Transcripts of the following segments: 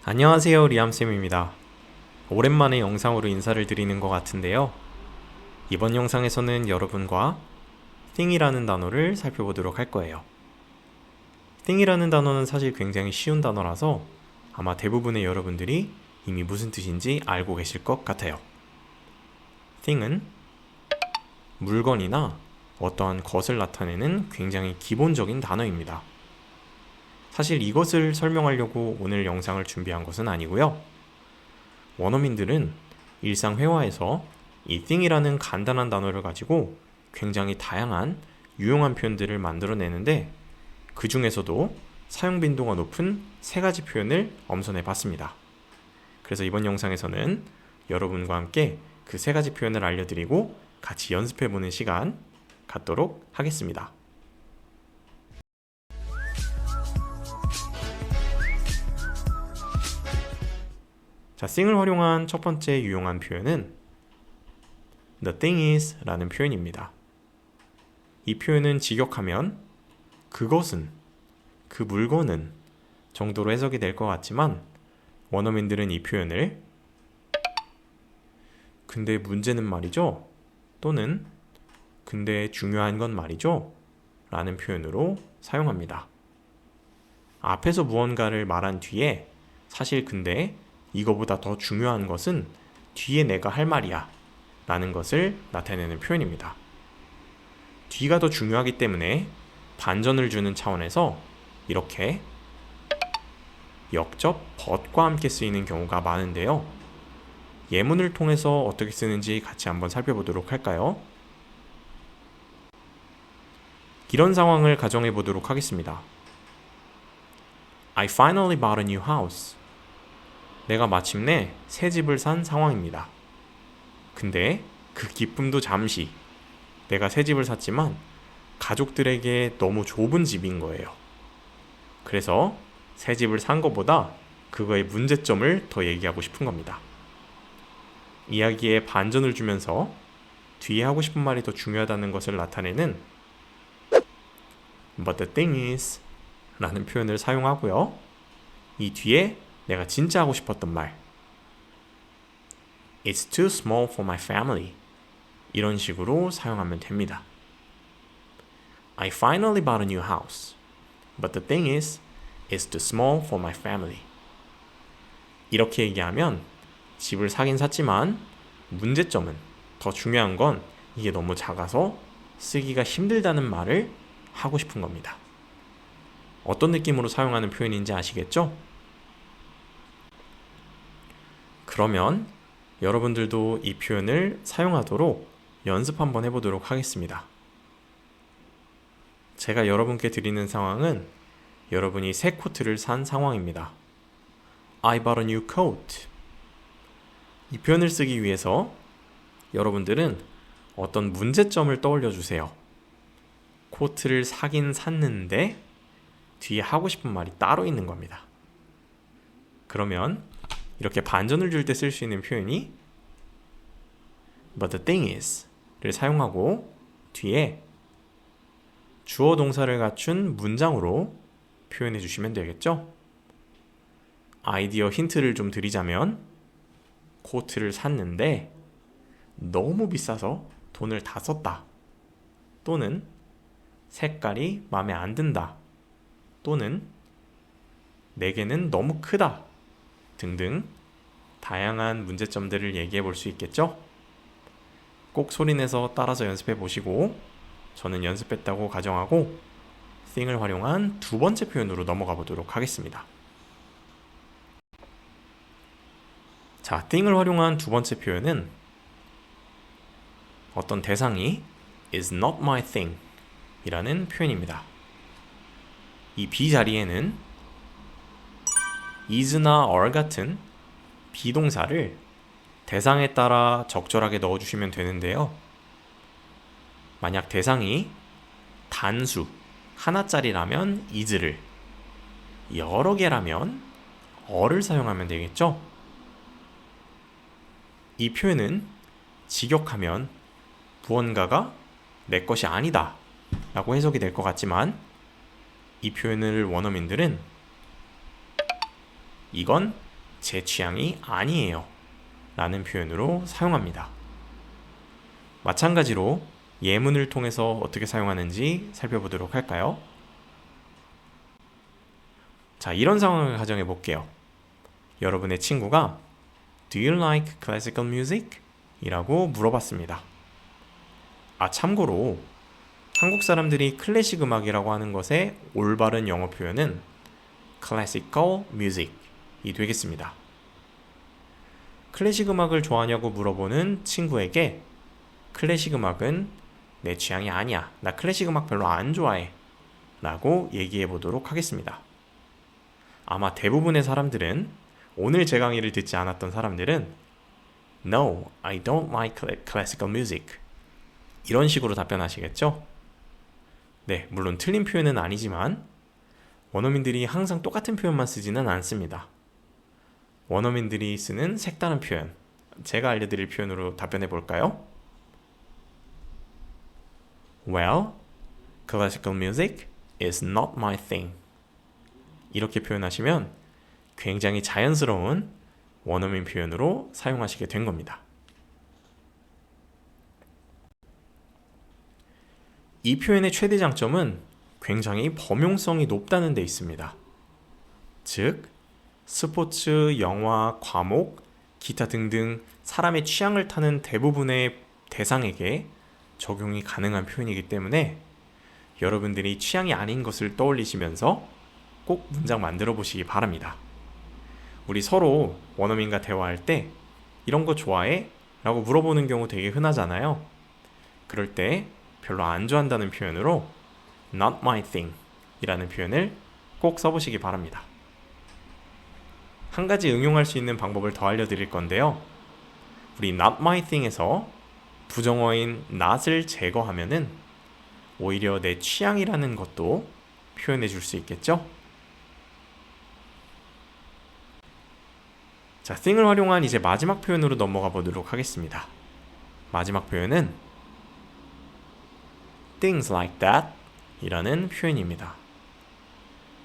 안녕하세요, 리암쌤입니다. 오랜만에 영상으로 인사를 드리는 것 같은데요. 이번 영상에서는 여러분과 thing이라는 단어를 살펴보도록 할 거예요. thing이라는 단어는 사실 굉장히 쉬운 단어라서 아마 대부분의 여러분들이 이미 무슨 뜻인지 알고 계실 것 같아요. thing은 물건이나 어떠한 것을 나타내는 굉장히 기본적인 단어입니다. 사실 이것을 설명하려고 오늘 영상을 준비한 것은 아니고요. 원어민들은 일상 회화에서 이 thing이라는 간단한 단어를 가지고 굉장히 다양한 유용한 표현들을 만들어내는데 그 중에서도 사용 빈도가 높은 세 가지 표현을 엄선해 봤습니다. 그래서 이번 영상에서는 여러분과 함께 그 세 가지 표현을 알려드리고 같이 연습해보는 시간 갖도록 하겠습니다. 자, thing을 활용한 첫 번째 유용한 표현은 the thing is 라는 표현입니다. 이 표현은 직역하면 그것은, 그 물건은 정도로 해석이 될 것 같지만 원어민들은 이 표현을 근데 문제는 말이죠, 또는 근데 중요한 건 말이죠 라는 표현으로 사용합니다. 앞에서 무언가를 말한 뒤에 사실 근데 이거보다 더 중요한 것은 뒤에 내가 할 말이야 라는 것을 나타내는 표현입니다. 뒤가 더 중요하기 때문에 반전을 주는 차원에서 이렇게 역접 but과 함께 쓰이는 경우가 많은데요. 예문을 통해서 어떻게 쓰는지 같이 한번 살펴보도록 할까요? 이런 상황을 가정해 보도록 하겠습니다. I finally bought a new house. 내가 마침내 새 집을 산 상황입니다. 근데 그 기쁨도 잠시. 내가 새 집을 샀지만 가족들에게 너무 좁은 집인 거예요. 그래서 새 집을 산 것보다 그거의 문제점을 더 얘기하고 싶은 겁니다. 이야기에 반전을 주면서 뒤에 하고 싶은 말이 더 중요하다는 것을 나타내는 But the thing is 라는 표현을 사용하고요. 이 뒤에 내가 진짜 하고 싶었던 말 It's too small for my family 이런 식으로 사용하면 됩니다. I finally bought a new house. But the thing is, it's too small for my family. 이렇게 얘기하면 집을 사긴 샀지만 문제점은, 더 중요한 건 이게 너무 작아서 쓰기가 힘들다는 말을 하고 싶은 겁니다. 어떤 느낌으로 사용하는 표현인지 아시겠죠? 그러면 여러분들도 이 표현을 사용하도록 연습 한번 해보도록 하겠습니다. 제가 여러분께 드리는 상황은 여러분이 새 코트를 산 상황입니다. I bought a new coat. 이 표현을 쓰기 위해서 여러분들은 어떤 문제점을 떠올려 주세요. 코트를 사긴 샀는데 뒤에 하고 싶은 말이 따로 있는 겁니다. 그러면 이렇게 반전을 줄 때 쓸 수 있는 표현이 But the thing is 를 사용하고 뒤에 주어 동사를 갖춘 문장으로 표현해 주시면 되겠죠? 아이디어 힌트를 좀 드리자면 코트를 샀는데 너무 비싸서 돈을 다 썼다, 또는 색깔이 마음에 안 든다, 또는 내게는 너무 크다 등등 다양한 문제점들을 얘기해 볼 수 있겠죠? 꼭 소리내서 따라서 연습해 보시고 저는 연습했다고 가정하고 thing을 활용한 두 번째 표현으로 넘어가 보도록 하겠습니다. 자, thing을 활용한 두 번째 표현은 어떤 대상이 is not my thing 이라는 표현입니다. 이 be 자리에는 is나 are 같은 비동사를 대상에 따라 적절하게 넣어주시면 되는데요. 만약 대상이 단수, 하나짜리라면 is를, 여러 개라면 어를 사용하면 되겠죠? 이 표현은 직역하면 무언가가 내 것이 아니다 라고 해석이 될 것 같지만 이 표현을 원어민들은 이건 제 취향이 아니에요 라는 표현으로 사용합니다. 마찬가지로 예문을 통해서 어떻게 사용하는지 살펴보도록 할까요? 자, 이런 상황을 가정해 볼게요. 여러분의 친구가 Do you like classical music? 이라고 물어봤습니다. 참고로 한국 사람들이 클래식 음악이라고 하는 것의 올바른 영어 표현은 classical music이 되겠습니다. 클래식 음악을 좋아하냐고 물어보는 친구에게 클래식 음악은 내 취향이 아니야. 나 클래식 음악 별로 안 좋아해. 라고 얘기해 보도록 하겠습니다. 아마 대부분의 사람들은, 오늘 제 강의를 듣지 않았던 사람들은 No, I don't like classical music. 이런 식으로 답변하시겠죠? 네, 물론 틀린 표현은 아니지만 원어민들이 항상 똑같은 표현만 쓰지는 않습니다. 원어민들이 쓰는 색다른 표현, 제가 알려드릴 표현으로 답변해 볼까요? Well, classical music is not my thing. 이렇게 표현하시면 굉장히 자연스러운 원어민 표현으로 사용하시게 된 겁니다. 이 표현의 최대 장점은 굉장히 범용성이 높다는 데 있습니다. 즉, 스포츠, 영화, 과목, 기타 등등 사람의 취향을 타는 대부분의 대상에게 적용이 가능한 표현이기 때문에 여러분들이 취향이 아닌 것을 떠올리시면서 꼭 문장 만들어 보시기 바랍니다. 우리 서로 원어민과 대화할 때 이런 거 좋아해? 라고 물어보는 경우 되게 흔하잖아요. 그럴 때 별로 안 좋아한다는 표현으로 not my thing 이라는 표현을 꼭 써보시기 바랍니다. 한 가지 응용할 수 있는 방법을 더 알려드릴 건데요. 우리 not my thing에서 부정어인 not을 제거하면은 오히려 내 취향이라는 것도 표현해 줄 수 있겠죠? 자, thing을 활용한 이제 마지막 표현으로 넘어가 보도록 하겠습니다. 마지막 표현은 things like that 이라는 표현입니다.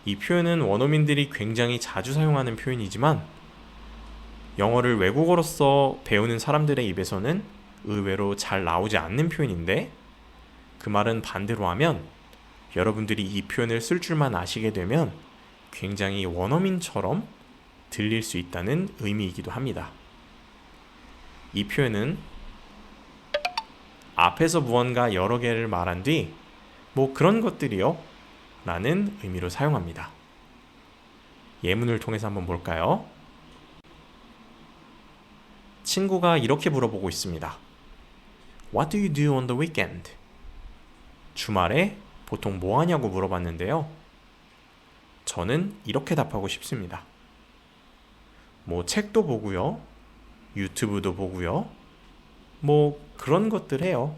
이 표현은 원어민들이 굉장히 자주 사용하는 표현이지만 영어를 외국어로서 배우는 사람들의 입에서는 의외로 잘 나오지 않는 표현인데, 그 말은 반대로 하면 여러분들이 이 표현을 쓸 줄만 아시게 되면 굉장히 원어민처럼 들릴 수 있다는 의미이기도 합니다. 이 표현은 앞에서 무언가 여러 개를 말한 뒤 뭐 그런 것들이요 라는 의미로 사용합니다. 예문을 통해서 한번 볼까요? 친구가 이렇게 물어보고 있습니다. What do you do on the weekend? 주말에 보통 뭐 하냐고 물어봤는데요. 저는 이렇게 답하고 싶습니다. 뭐 책도 보고요. 유튜브도 보고요. 뭐 그런 것들 해요.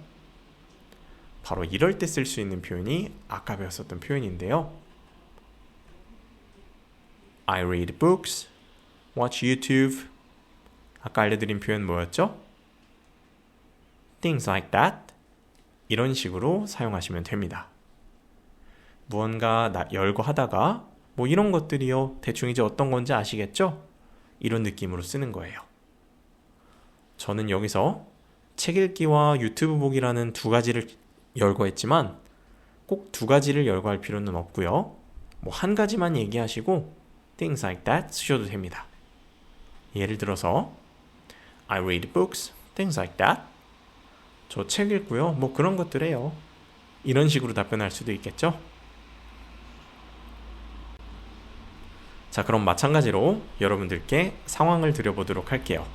바로 이럴 때 쓸 수 있는 표현이 아까 배웠었던 표현인데요. I read books, watch YouTube. 아까 알려드린 표현 뭐였죠? Things like that. 이런 식으로 사용하시면 됩니다. 무언가 열거하다가 뭐 이런 것들이요. 대충 이제 어떤 건지 아시겠죠? 이런 느낌으로 쓰는 거예요. 저는 여기서 책 읽기와 유튜브 보기라는 두 가지를 열거했지만 꼭 두 가지를 열거할 필요는 없고요. 뭐 한 가지만 얘기하시고 things like that 쓰셔도 됩니다. 예를 들어서 I read books, things like that. 저 책 읽고요. 뭐 그런 것들 해요. 이런 식으로 답변할 수도 있겠죠? 자, 그럼 마찬가지로 여러분들께 상황을 드려보도록 할게요.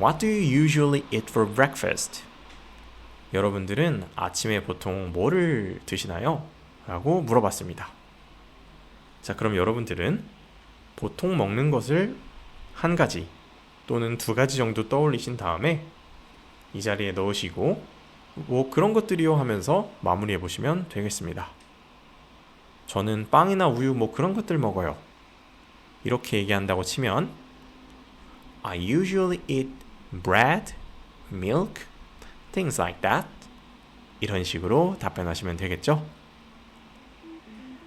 What do you usually eat for breakfast? 여러분들은 아침에 보통 뭐를 드시나요? 라고 물어봤습니다. 자, 그럼 여러분들은 보통 먹는 것을 한 가지 또는 두 가지 정도 떠올리신 다음에 이 자리에 넣으시고 뭐 그런 것들이요 하면서 마무리해 보시면 되겠습니다. 저는 빵이나 우유 뭐 그런 것들 먹어요. 이렇게 얘기한다고 치면 I usually eat bread, milk, things like that. 이런 식으로 답변하시면 되겠죠?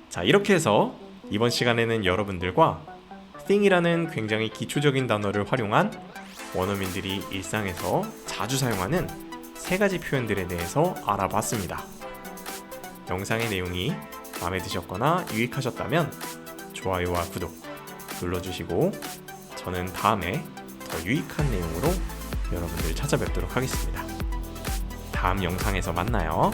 자, 이렇게 해서 이번 시간에는 여러분들과 thing이라는 굉장히 기초적인 단어를 활용한 원어민들이 일상에서 자주 사용하는 세 가지 표현들에 대해서 알아봤습니다. 영상의 내용이 마음에 드셨거나 유익하셨다면 좋아요와 구독 눌러주시고 저는 다음에 더 유익한 내용으로 여러분들 찾아뵙도록 하겠습니다. 다음 영상에서 만나요.